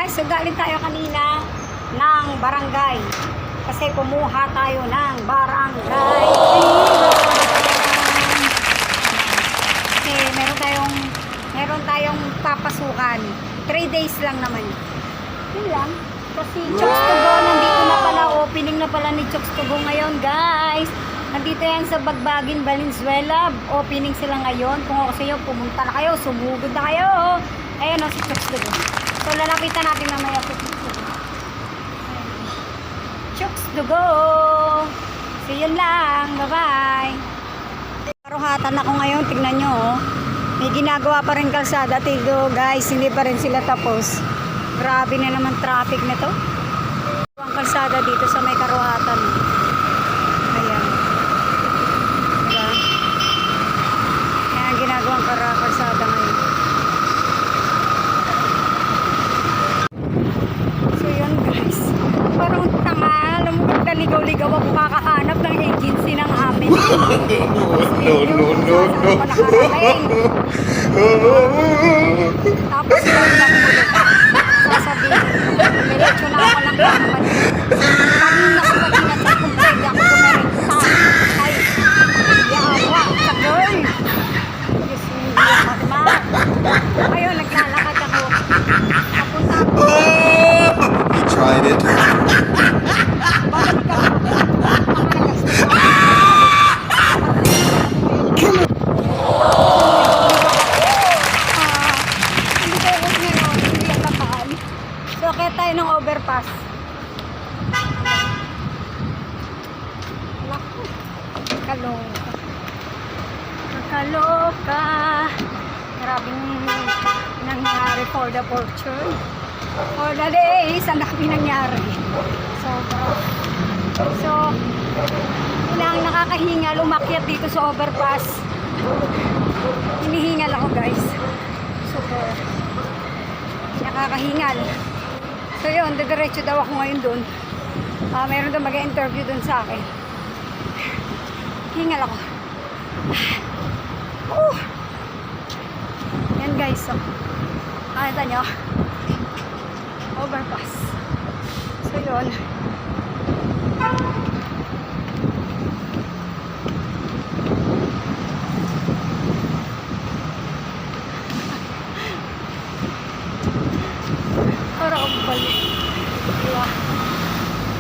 guys, so galing tayo kanina ng barangay. Kasi kumuha tayo ng barangay. Kasi meron tayong papasukan. 3 days lang naman. Yun lang. Kasi Chokes to Go, nandito na pala, opening na pala ni Chokes to Go ngayon, guys. Nandito yan sa Bagbagin, Valenzuela. Opening sila ngayon. Kung ako sa iyo, pumunta na kayo, sumugod na kayo. Ayan o, si Chokes to Go. So, lalapitan natin mamaya si Chokes to Go. Chokes to Go. So, yun lang. Bye-bye. Karuhatan ako ngayon. Tignan nyo, oh. May ginagawa pa rin kalsada. Tigo, guys. Hindi pa rin sila tapos. Grabe na naman traffic na to. Ang kalsada dito sa may Karuhatan. Ayan. Diba? Ayan, ginagawang kalsada ngayon. So yun, guys. Parang tanga. Alam mo, naligaw-ligaw ako kakahanap ng agency ng amin. No. Tapos yun lang ulit. Sasabihin, diretso na ako ng company. Kanina ko pa ginachat kung pwede ako kumerenta. Ay, yawa, sa girl. Yes, hindi ako, diba? Ayun, naglalakad ako. Papunta ako. You tried it. Bakit ka? So, kaya tayo ng overpass. Naku. Kakaloka. Maraming nangyari for the fortune. For the days, ang dami nangyari. So, ilang nakakahingal umakyat dito sa overpass. Hinihingal ako, guys. Super nakakahingal. So yun, diretso daw ako ngayon doon. Meron doon mag-interview doon sa akin. Hingal ako. Yan, guys. So, nakita nyo? Overpass. So yun. Para ako balik. Diba?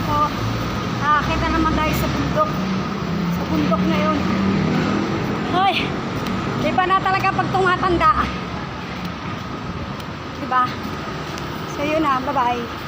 So, nakakita naman tayo sa bundok. Sa bundok na yun. Hoy! Diba na talaga pag tumatanda? Diba? So yun na, bye-bye.